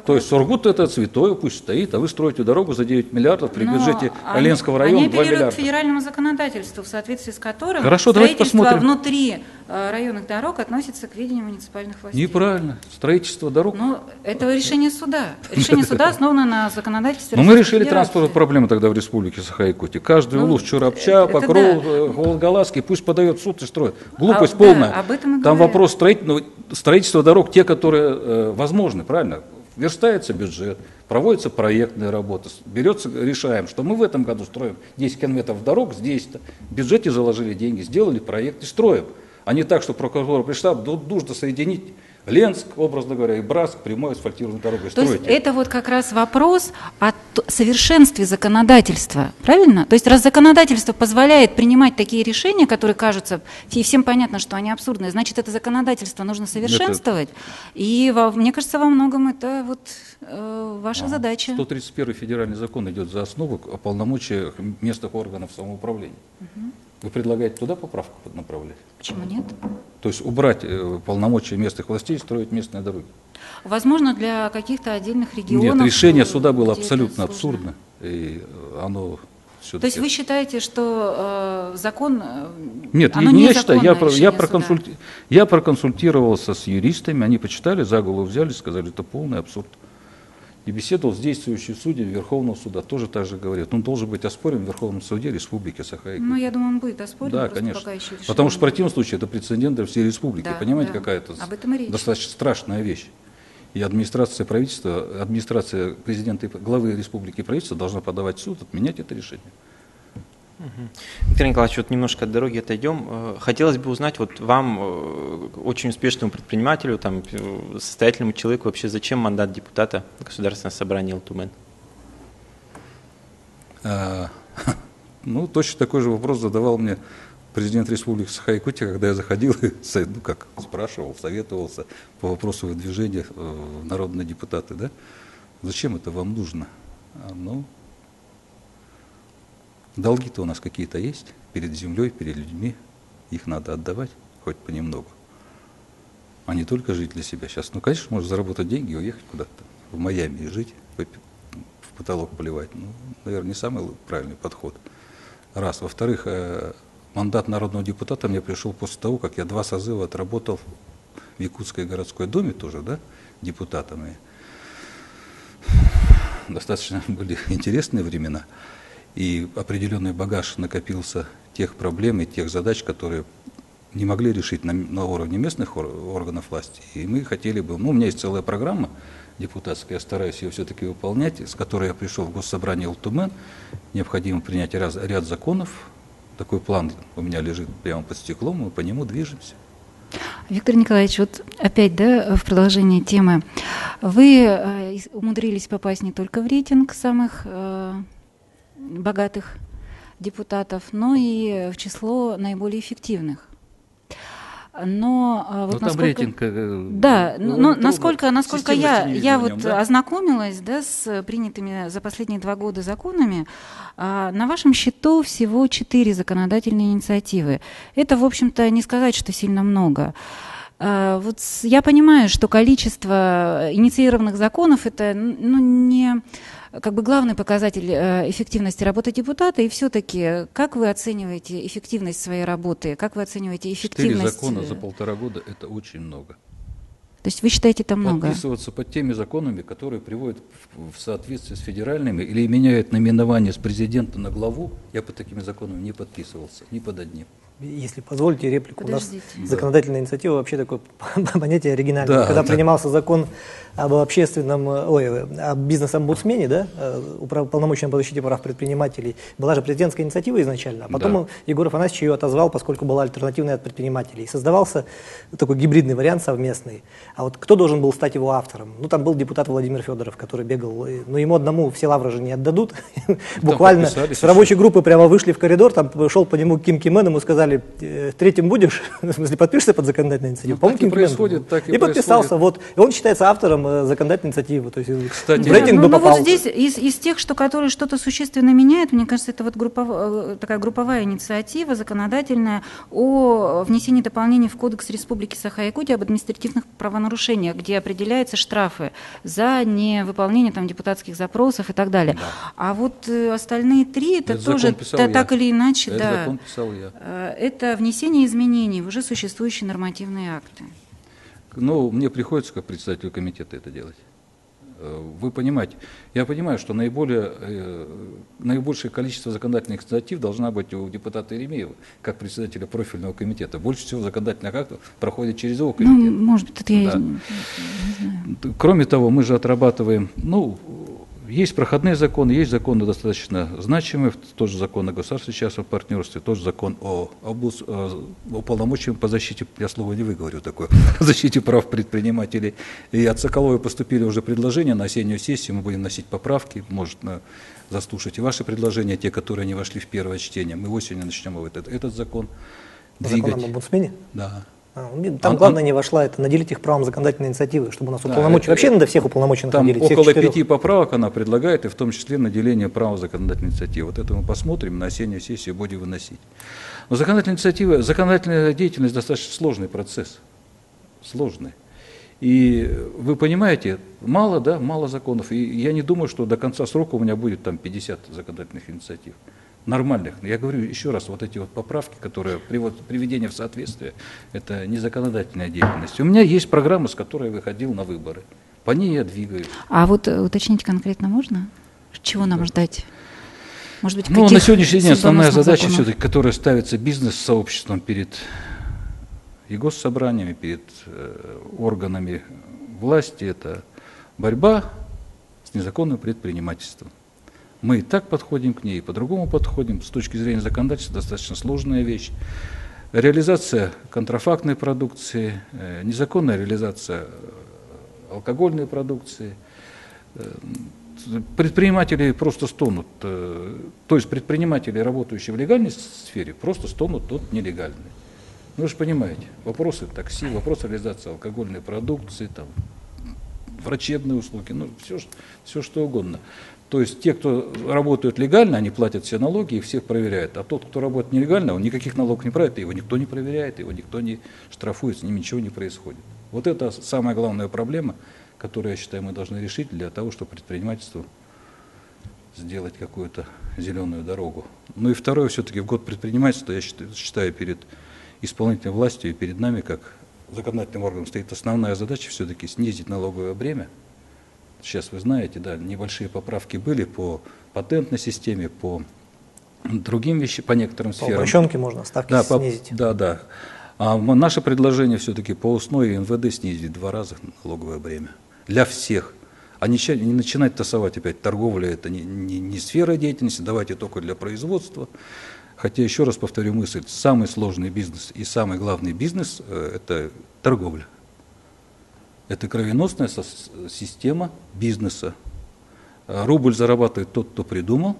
То есть Сургут это святое, пусть стоит, а вы строите дорогу за 9 миллиардов при бюджете Ленского района 2 миллиарда. Они апеллируют к федеральному законодательству, в соответствии с которым строительство внутри районных дорог относится к ведению муниципальных властей. Неправильно. Строительство дорог. Ну, это решение суда. Решение суда основано на законодательстве. Но мы решили транспортную проблему тогда в Республике Саха-Якутия. Каждый улус, Чурапча, Покров, Вологолаский, пусть подает в суд и строит. Глупость полная. Об этом и там говорят. вопрос строительства дорог, те, которые возможны, правильно? Верстается бюджет, проводятся проектные работы, решаем, что мы в этом году строим 10 километров дорог, здесь-то в бюджете заложили деньги, сделали проект и строим. А не так, что прокуратура пришла, нужно соединить Ленск, образно говоря, и Братск прямой асфальтированной дорогой. То есть это вот как раз вопрос о совершенстве законодательства, правильно? То есть раз законодательство позволяет принимать такие решения, которые кажутся, и всем понятно, что они абсурдные, значит, это законодательство нужно совершенствовать. И мне кажется, во многом это вот ваша задача. 131 федеральный закон идет за основу о полномочиях местных органов самоуправления. Вы предлагаете туда поправку направлять? Почему нет? То есть убрать полномочия местных властей и строить местные дороги? Возможно, для каких-то отдельных регионов. Нет, решение суда было абсолютно абсурдно. И оно все-таки... То есть вы считаете, что закон... Нет, не я считаю. Я проконсультировался с юристами, они почитали, за голову взяли, сказали, это полный абсурд. И беседовал с действующим судьей Верховного суда, тоже так же говорит. Он должен быть оспорен в Верховном суде Республики Саха-Якутия. Ну, я думаю, он будет оспорен, да, конечно. Пока еще решение. Потому что в противном случае это прецедент для всей республики. Да, понимаете, да. какая-то достаточно страшная вещь. И администрация правительства, администрация президента, главы республики и правительства должна подавать в суд, отменять это решение. Виктор Николаевич, вот немножко от дороги отойдем. Хотелось бы узнать, вот вам, очень успешному предпринимателю, там, состоятельному человеку, вообще зачем мандат депутата Государственного собрания ЛТУМЭН? Ну, точно такой же вопрос задавал мне президент Республики Саха-Якутия, когда я заходил, спрашивал, советовался по вопросу выдвижения в народные депутаты. Да? Зачем это вам нужно? Долги-то у нас какие-то есть перед землей, перед людьми. Их надо отдавать, хоть понемногу. А не только жить для себя. Сейчас, конечно, можно заработать деньги и уехать куда-то в Майами и жить, в потолок поливать. Наверное, не самый правильный подход. Раз. Во-вторых, мандат народного депутата мне пришел после того, как я 2 созыва отработал в Якутской городской думе тоже, да, депутатами. Достаточно были интересные времена. И определенный багаж накопился тех проблем и тех задач, которые не могли решить на уровне местных органов власти. И мы хотели бы, у меня есть целая программа депутатская, я стараюсь ее все-таки выполнять, с которой я пришел в Госсобрание ЛТУМЭН. Необходимо принять ряд законов. Такой план у меня лежит прямо под стеклом, мы по нему движемся. Виктор Николаевич, вот опять, в продолжение темы. Вы умудрились попасть не только в рейтинг самых богатых депутатов, но и в число наиболее эффективных. Но вот там насколько, рейтинг... Да, но насколько я вот да? ознакомилась, с принятыми за последние 2 года законами, на вашем счету всего 4 законодательные инициативы. Это, в общем-то, не сказать, что сильно много. Вот я понимаю, что количество инициированных законов – это не главный показатель эффективности работы депутата, и все-таки как вы оцениваете эффективность своей работы, как вы оцениваете эффективность… 4 закона за 1,5 года – это очень много. То есть вы считаете это много? Подписываться под теми законами, которые приводят в соответствие с федеральными или меняют наименование с президента на главу, я под такими законами не подписывался, ни под одним. Если позволите реплику, Подождите. у нас законодательная инициатива вообще такое понятие оригинальное. Да, когда принимался закон об об бизнес-омбудсмене, да, уполномоченном по защите прав предпринимателей, была же президентская инициатива изначально, а потом Егор Афанасьевич ее отозвал, поскольку была альтернативная от предпринимателей. И создавался такой гибридный вариант совместный. А вот кто должен был стать его автором? Ну, там был депутат Владимир Федоров, который бегал, но ему одному все лавры же не отдадут. Буквально с рабочей группы прямо вышли в коридор, там шел по нему Ким Ким Эн, ему сказали: третьим будешь, в смысле, подпишешься под законодательную инициативу. Ну, так и происходит, так и подписался. Вот. И он считается автором законодательной инициативы. То есть, кстати, в рейтинг бы попал. Вот здесь из тех, которые что-то существенно меняют, мне кажется, это вот такая групповая инициатива законодательная о внесении дополнений в Кодекс Республики Саха-Якутия об административных правонарушениях, где определяются штрафы за невыполнение там депутатских запросов и так далее. Да. А вот остальные три, это тоже так или иначе, этот закон писал я. Это внесение изменений в уже существующие нормативные акты. Ну, мне приходится как председателю комитета это делать. Вы понимаете, я понимаю, что наибольшее количество законодательных инициатив должна быть у депутата Еремеева, как председателя профильного комитета. Больше всего законодательных актов проходит через его комитет. Ну, может быть, это я не знаю. Кроме того, мы же отрабатываем, есть проходные законы, есть законы достаточно значимые, тот же закон о государственном частном партнерстве, тот же закон о уполномоченном по защите, я слово не выговорю такое, по защите прав предпринимателей. И от Соколовой поступили уже предложения на осеннюю сессию, мы будем вносить поправки, может заслушать и ваши предложения, те, которые не вошли в первое чтение. Мы осенью начнем этот закон двигать. Закон об омбудсмене? Да. Там главное не вошла, это наделить их правом законодательной инициативы, чтобы у нас уполномоченных, вообще надо всех уполномоченных там наделить. Около 5 поправок она предлагает, и в том числе наделение права законодательной инициативы. Вот это мы посмотрим, на осеннюю сессию будем выносить. Но законодательная деятельность достаточно сложный процесс, сложный. И вы понимаете, мало законов, и я не думаю, что до конца срока у меня будет там 50 законодательных инициатив. Нормальных. Я говорю еще раз, вот эти вот поправки, которые приведение в соответствие, это не законодательная деятельность. У меня есть программа, с которой я выходил на выборы. По ней я двигаюсь. А вот уточнить конкретно можно? Чего нам ждать? Может быть, на сегодняшний день основная задача, все-таки, которая ставится бизнес-сообществом перед и госсобраниями, перед органами власти, это борьба с незаконным предпринимательством. Мы и так подходим к ней, и по-другому подходим. С точки зрения законодательства достаточно сложная вещь. Реализация контрафактной продукции, незаконная реализация алкогольной продукции. Предприниматели просто стонут. То есть предприниматели, работающие в легальной сфере, просто стонут от нелегальной. Вы же понимаете, вопросы такси, вопросы реализации алкогольной продукции, там, врачебные услуги, все что угодно. То есть те, кто работают легально, они платят все налоги и всех проверяют. А тот, кто работает нелегально, он никаких налогов не платит, его никто не проверяет, его никто не штрафует, с ним ничего не происходит. Вот это самая главная проблема, которую, я считаю, мы должны решить для того, чтобы предпринимательству сделать какую-то зеленую дорогу. Ну и второе, все-таки в год предпринимательства, я считаю, перед исполнительной властью и перед нами, как законодательным органом, стоит основная задача все-таки снизить налоговое бремя. Сейчас вы знаете, да, небольшие поправки были по патентной системе, по другим вещам, по некоторым сферам. По упрощенке можно ставки снизить. Да. А наше предложение все-таки по УСНО и НВД снизить 2 раза налоговое бремя. Для всех. А не начинать тасовать опять. Торговля – это не сфера деятельности, давайте только для производства. Хотя, еще раз повторю мысль, самый сложный бизнес и самый главный бизнес – это торговля. Это кровеносная система бизнеса. Рубль зарабатывает тот, кто придумал,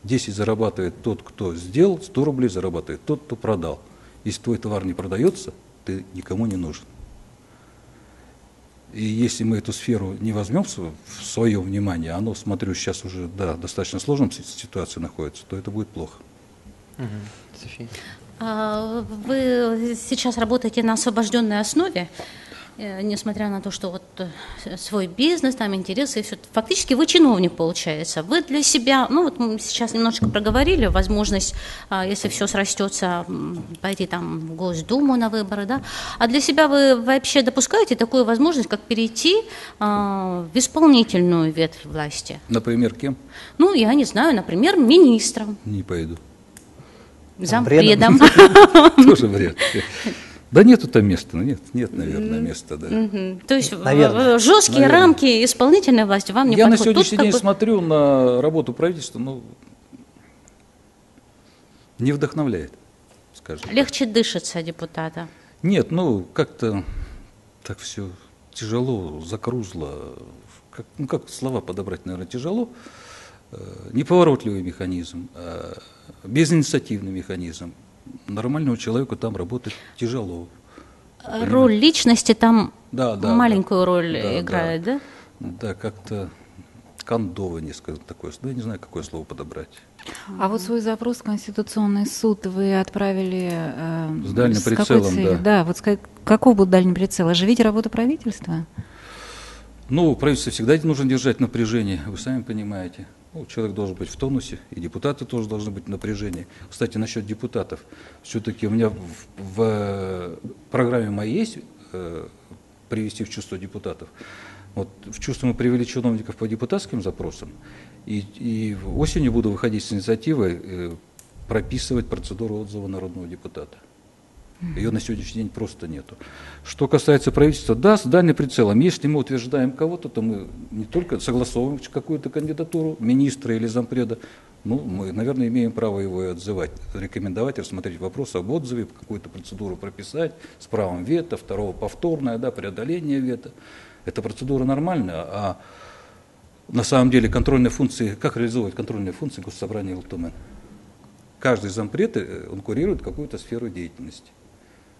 10 зарабатывает тот, кто сделал, 100 рублей зарабатывает тот, кто продал. Если твой товар не продается, ты никому не нужен. И если мы эту сферу не возьмем в свое внимание, оно, смотрю, сейчас уже достаточно сложном ситуации находится, то это будет плохо. София. Вы сейчас работаете на освобожденной основе, несмотря на то, что вот свой бизнес, там интересы, и все. Фактически вы чиновник, получается. Вы для себя, вот мы сейчас немножечко проговорили, возможность, если все срастется, пойти там в Госдуму на выборы, да. А для себя вы вообще допускаете такую возможность, как перейти в исполнительную ветвь власти? Например, кем? Я не знаю, например, министром. Не пойду. Зампредом. Тоже вряд ли. Да нету там места, нет, наверное, места, да. То есть жесткие рамки исполнительной власти вам не подходят? Я на сегодняшний день смотрю на работу правительства, не вдохновляет, скажем. Легче дышится депутата? Нет, как-то так все тяжело, закрузло. Как слова подобрать, наверное, тяжело. Неповоротливый механизм, безинициативный механизм. Нормальному человеку там работать тяжело. Роль личности там маленькую роль играет, да? Да, как-то кондово, несколько такое. Я не знаю, какое слово подобрать. А вот свой запрос в Конституционный суд вы отправили с дальним прицелом, да. Да, вот каков был дальний прицел? Оживить работу правительства? Правительство всегда нужно держать напряжение, вы сами понимаете. Человек должен быть в тонусе, и депутаты тоже должны быть в напряжении. Кстати, насчет депутатов. Все-таки у меня в программе моей есть привести в чувство депутатов. В чувство мы привели чиновников по депутатским запросам, и осенью буду выходить с инициативой прописывать процедуру отзыва народного депутата. Ее на сегодняшний день просто нету. Что касается правительства, да, с дальним прицелом. Если мы утверждаем кого-то, то мы не только согласовываем какую-то кандидатуру министра или зампреда, мы, наверное, имеем право его и отзывать, рекомендовать, рассмотреть вопрос об отзыве, какую-то процедуру прописать с правом вето, второго повторное, преодоление вето. Эта процедура нормальная, а на самом деле контрольные функции, как реализовывать контрольные функции Госсобрания ЛТУМЭН? Каждый зампред, он курирует какую-то сферу деятельности.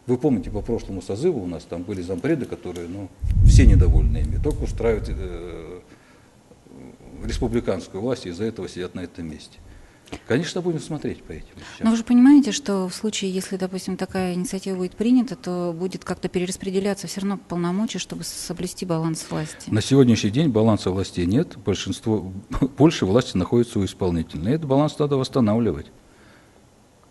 Вы помните, по прошлому созыву у нас там были зампреды, которые, все недовольны ими, только устраивают республиканскую власть, и из-за этого сидят на этом месте. Конечно, будем смотреть по этим вещам. Но вы же понимаете, что в случае, если, допустим, такая инициатива будет принята, то будет как-то перераспределяться все равно полномочия, чтобы соблюсти баланс власти. На сегодняшний день баланса властей нет, больше власти находится у исполнительной. Этот баланс надо восстанавливать.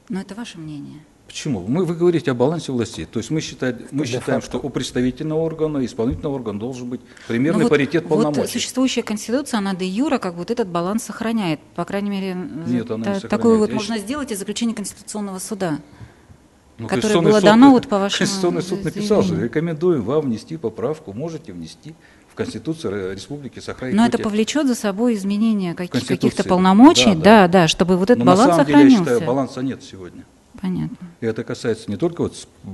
Но это ваше мнение. Почему? Вы говорите о балансе властей. То есть мы считаем, что у представительного органа и исполнительного органа должен быть примерный паритет полномочий. Вот существующая конституция, она де юре этот баланс сохраняет. По крайней мере, нет, она не такое можно сделать из заключения Конституционного суда, которое было дано по вашему... Конституционный суд написал же, рекомендуем вам внести поправку, можете внести в Конституцию Республики Саха-Якутия. Но это повлечет за собой изменение каких-то полномочий, да, чтобы этот баланс сохранился. На самом деле, я считаю, баланса нет сегодня. Понятно. И это касается не только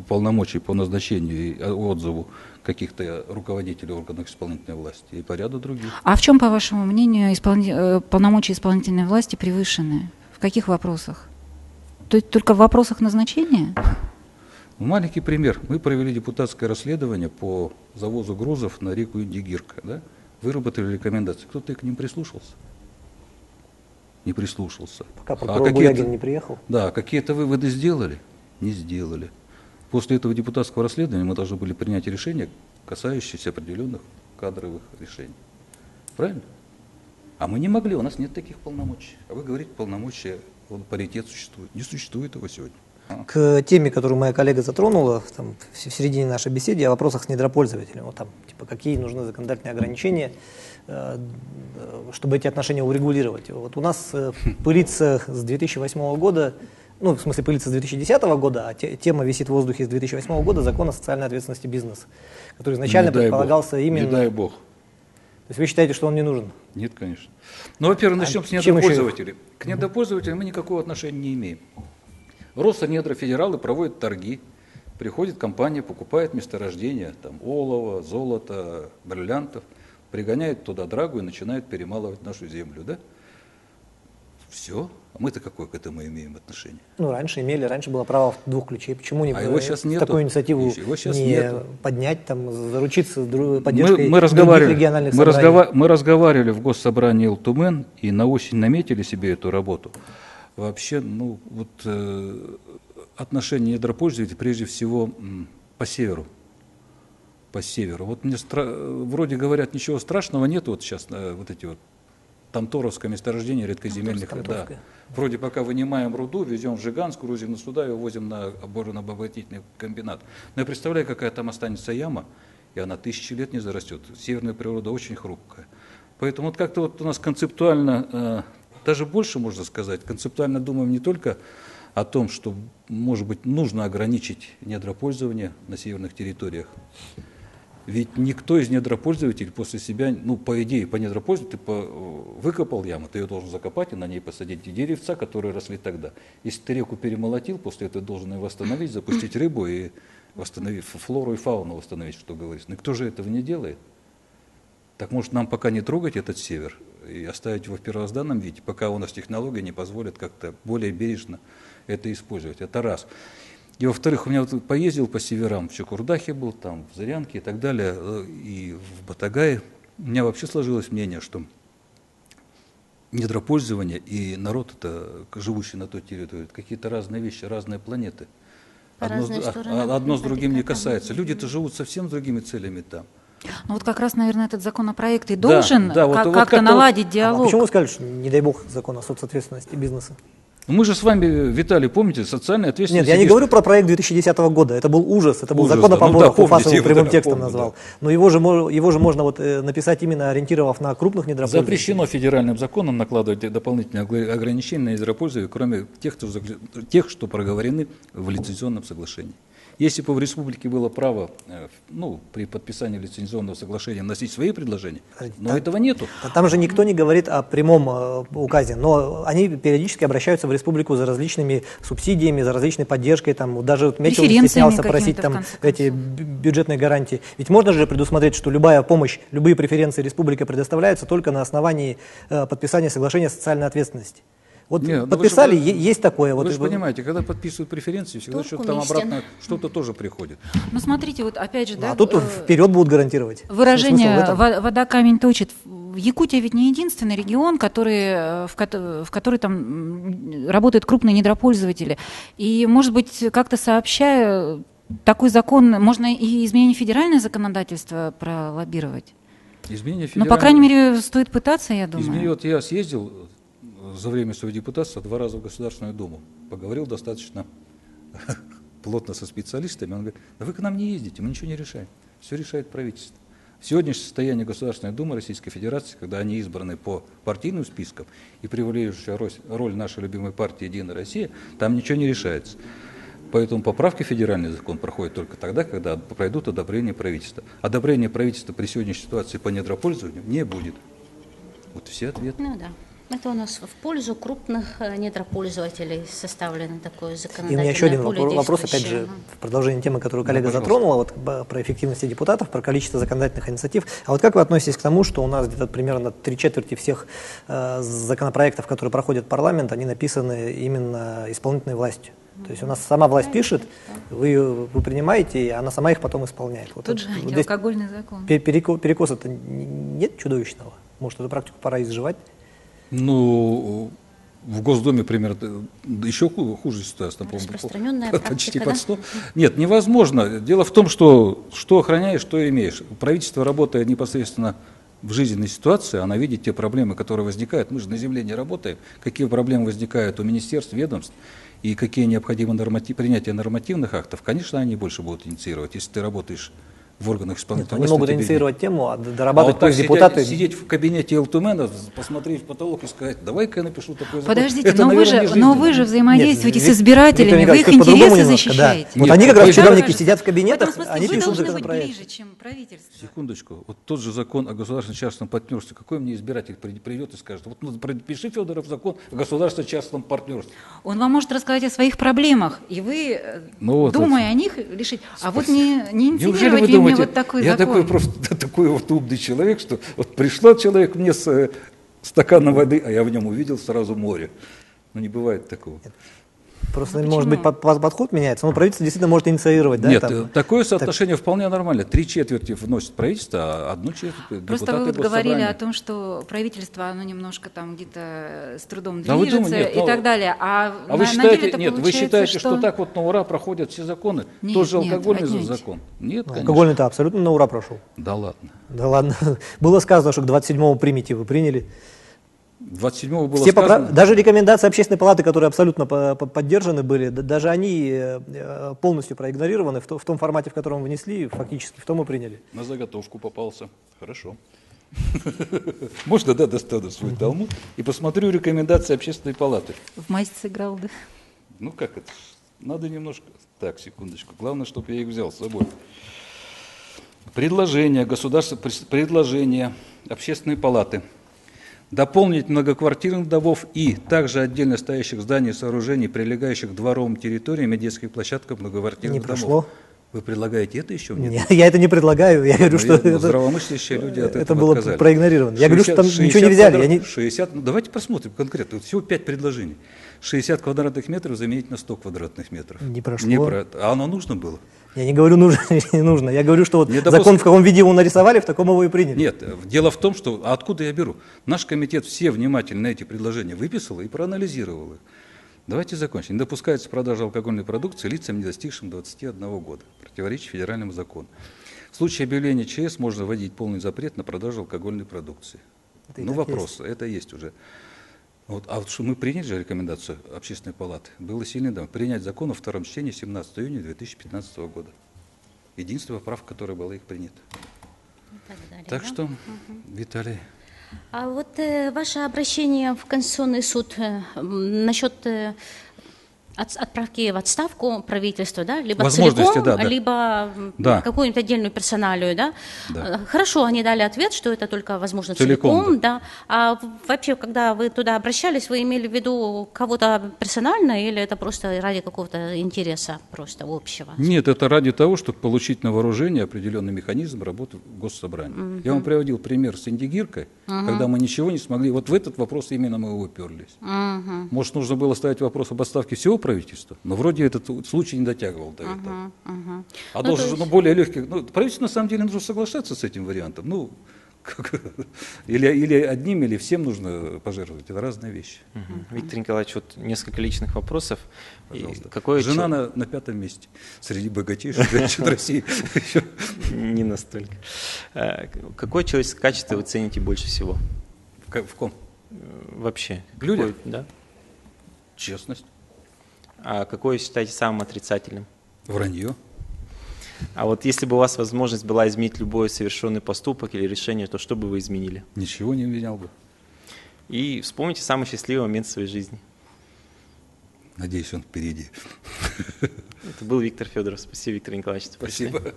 полномочий по назначению и отзыву каких-то руководителей органов исполнительной власти, и по ряду других. А в чем, по вашему мнению, полномочия исполнительной власти превышены? В каких вопросах? То есть только в вопросах назначения? Маленький пример. Мы провели депутатское расследование по завозу грузов на реку Индигирка. Да? Выработали рекомендации. Кто-то к ним прислушался? Не прислушался. Пока прокурор Буягин не приехал? Да, какие-то выводы сделали? Не сделали. После этого депутатского расследования мы должны были принять решение, касающееся определенных кадровых решений. Правильно? А мы не могли, у нас нет таких полномочий. А вы говорите, полномочия, паритет существует. Не существует его сегодня. К теме, которую моя коллега затронула в середине нашей беседы, о вопросах недропользователей. Какие нужны законодательные ограничения, чтобы эти отношения урегулировать. У нас пылится с 2008 года, пылится с 2010 года, а тема висит в воздухе с 2008 года, закон о социальной ответственности бизнеса, который изначально предполагался именно... Не дай бог. То есть вы считаете, что он не нужен? Нет, конечно. Во-первых, начнем с недропользователей. К недропользователям мы никакого отношения не имеем. Роснедрофедералы проводят торги, приходит компания, покупает месторождения, олово, золото, бриллиантов, пригоняет туда драгу и начинает перемалывать нашу землю, да? Все. А мы-то какое к этому имеем отношение? Раньше имели, раньше было право двух ключей. Почему не его сейчас такую инициативу поднять, заручиться поддержкой других региональных собраний? Мы разговаривали в Госсобрании ЛТУМЭН и на осень наметили себе эту работу. Вообще, отношения недропользователей прежде всего по северу. По северу. Мне вроде говорят, ничего страшного нет, сейчас Тамторовское месторождение редкоземельных. Да. Вроде пока вынимаем руду, везем в Жиганск, грузим на суда и увозим на оборонно-обогатительный комбинат. Но я представляю, какая там останется яма, и она 1000 лет не зарастет. Северная природа очень хрупкая. Поэтому как-то у нас концептуально, даже больше можно сказать, концептуально думаем не только о том, что, может быть, нужно ограничить недропользование на северных территориях. Ведь никто из недропользователей после себя, ну, по идее, по недропользованию, ты выкопал яму, ты ее должен закопать и на ней посадить деревца, которые росли тогда. Если ты реку перемолотил, после этого ты должен ее восстановить, запустить рыбу и восстановить флору и фауну, восстановить, что говорится. Никто же этого не делает. Так может нам пока не трогать этот север и оставить его в первозданном виде, пока у нас технологии не позволят как-то более бережно это использовать. Это раз. И во-вторых, у меня вот поездил по северам, в Чукурдахе был, там, в Зырянке и так далее, и в Батагае. У меня вообще сложилось мнение, что недропользование и народ, это, живущий на той территории, это какие-то разные вещи, разные планеты. Одно с другим не касается. Люди-то живут совсем с другими целями там. Ну вот как раз, наверное, этот законопроект и должен как-то наладить диалог. А почему вы сказали, что, не дай бог, закон о соцответственности бизнеса? Мы же с вами, Виталий, помните, социальная ответственность... Нет, я не говорю про проект 2010 года, это был ужас, это был закон о поборах, Уфас его прямым текстом назвал. Да. Но его же можно вот написать именно ориентировав на крупных недропользователей. Запрещено федеральным законом накладывать дополнительные ограничения на недропользователей, кроме тех, что проговорены в лицензионном соглашении. Если бы в республике было право, ну, при подписании лицензионного соглашения вносить свои предложения, но этого нету. Там же никто не говорит о прямом указе, но они периодически обращаются в республику за различными субсидиями, за различной поддержкой. Там, даже Мечел не стеснялся просить там, эти бюджетные гарантии. Ведь можно же предусмотреть, что любая помощь, любые преференции республика предоставляются только на основании подписания соглашения о социальной ответственности. Вот нет, подписали, есть такое. Вы же понимаете, когда подписывают преференции, всегда что-то там обратно, что-то тоже приходит. Ну смотрите, вот опять же, да. А тут вперед будут гарантировать. Выражение «вода камень точит». Якутия ведь не единственный регион, в который там работают крупные недропользователи. И, может быть, как-то сообщая такой закон, можно и изменение федерального законодательства пролоббировать? Изменение федерального... Ну, по крайней мере, стоит пытаться, я думаю. Вот я съездил за время своего депутатства 2 раза в Государственную Думу. Поговорил достаточно плотно со специалистами. Он говорит, да вы к нам не ездите, мы ничего не решаем. Все решает правительство. Сегодняшнее состояние Государственной Думы Российской Федерации, когда они избраны по партийным спискам и превалирующая роль нашей любимой партии «Единая Россия», там ничего не решается. Поэтому поправки в федеральный закон проходят только тогда, когда пройдут одобрение правительства. Одобрение правительства при сегодняшней ситуации по недропользованию не будет. Вот все ответы. Ну да. Это у нас в пользу крупных недропользователей составлено такое законодательное. И у меня еще один вопрос, опять же, в продолжение темы, которую коллега затронула, вот про эффективность депутатов, про количество законодательных инициатив. А вот как вы относитесь к тому, что у нас где-то примерно 3/4 всех законопроектов, которые проходят парламент, они написаны именно исполнительной властью? То есть у нас сама власть пишет, вы принимаете, и она сама их потом исполняет. Вот тут же алкогольный закон. Перекоса-то нет чудовищного? Может, эту практику пора изживать? Ну, в Госдуме примерно еще хуже ситуация, распространенная почти под 100. Нет, невозможно. Дело в том, что охраняешь, что имеешь. Правительство работает непосредственно в жизненной ситуации, она видит те проблемы, которые возникают. Мы же на земле не работаем. Какие проблемы возникают у министерств, ведомств и какие необходимы принятие нормативных актов, конечно, они больше будут инициировать, если ты работаешь в органах исполнительной власти. Они могут инициировать тему, а дорабатывать пусть депутаты... Сидеть в кабинете Элтумена, посмотреть в потолок и сказать, давай-ка я напишу такой закон. Подождите, но вы же взаимодействуете с избирателями, вы их интересы защищаете. Вот они как раз чиновники сидят в кабинетах, они пишут законопроект. Ближе, чем правительство. Секундочку, вот тот же закон о государственно-частном партнерстве, какой мне избиратель придет и скажет, вот пиши, Федоров, закон о государственно-частном партнерстве. Он вам может рассказать о своих проблемах, и вы, думая о них, решить. А вот не инициировать ли мне вот такой закон? Я такой просто такой вот умный человек, что вот пришел человек мне с стаканом воды, а я в нем увидел сразу море. Ну не бывает такого. Просто, может быть, подход меняется, но правительство действительно может инициировать. Нет, да, такое соотношение вполне нормально. 3/4 вносит правительство, а 1/4 депутаты. Просто вы вот говорили о том, что правительство, оно немножко там где-то с трудом движется и так далее. Вы считаете, вы считаете, что так вот на ура проходят все законы? Нет, Тот же алкогольный закон? Нет, конечно. Алкогольный-то абсолютно на ура прошел. Да ладно. Да ладно. Было сказано, что к 27-му примете, вы приняли. 27-го было сказано. Даже рекомендации Общественной палаты, которые абсолютно поддержаны были, даже они полностью проигнорированы в том формате, в котором внесли, фактически в том и приняли. На заготовку попался. Хорошо. Можно, да, достану свой талмуд и посмотрю рекомендации Общественной палаты. В масть сыграл, да? Ну как это? Надо немножко... Так, секундочку. Главное, чтобы я их взял с собой. Предложение общественной палаты. Дополнить многоквартирных домов и также отдельно стоящих зданий и сооружений, прилегающих к дворовым территориям и детских площадках многоквартирных домов. Не прошло. Вы предлагаете это еще? Нет, я это не предлагаю. Я говорю, что здравомыслящие люди от этого это было отказались. Проигнорировано. Я говорю, что там ничего не взяли. 60, ну, давайте посмотрим конкретно. Всего 5 предложений. 60 квадратных метров заменить на 100 квадратных метров. Не прошло. А оно нужно было? Я не говорю, нужно или не нужно. Я говорю, что вот закон, в каком виде его нарисовали, в таком его и приняли. Нет, дело в том, что... А откуда я беру? Наш комитет все внимательно эти предложения выписал и проанализировал их. Давайте закончим. Не допускается продажа алкогольной продукции лицам, не достигшим 21 года. Противоречит федеральному закону. В случае объявления ЧС можно вводить полный запрет на продажу алкогольной продукции. Ну, вопрос, это есть уже. Вот, а вот что мы приняли же рекомендацию Общественной палаты. Было сильный дом. Принять закон во втором чтении 17 июня 2015 года. Единственная поправка, которая была их принята. Так что, Виталий... А вот ваше обращение в Конституционный суд насчет отправки в отставку правительства, да, либо целиком, либо какую-нибудь отдельную персоналию, да? Хорошо, они дали ответ, что это только возможно целиком, да. А вообще, когда вы туда обращались, вы имели в виду кого-то персонально или это просто ради какого-то интереса просто общего? Нет, это ради того, чтобы получить на вооружение определенный механизм работы Госсобрания. Я вам приводил пример с Индигиркой, когда мы ничего не смогли. Вот в этот вопрос именно мы уперлись. Может, нужно было ставить вопрос об отставке всего правительства, но вроде этот случай не дотягивал до этого. А должен более легкий. Ну, правительству на самом деле нужно соглашаться с этим вариантом. Ну, или одним, или всем нужно пожертвовать. Это разные вещи. Виктор Николаевич, вот несколько личных вопросов. Жена на 5-м месте среди богатейших женщин России. Не настолько. Какое человеческое качество вы цените больше всего? В ком? Вообще. В людях? Да. Честность. А какое считаете самым отрицательным? Вранье. А вот если бы у вас возможность была изменить любой совершенный поступок или решение, то что бы вы изменили? Ничего не менял бы. И вспомните самый счастливый момент в своей жизни. Надеюсь, он впереди. Это был Виктор Федоров. Спасибо, Виктор Николаевич. Спасибо.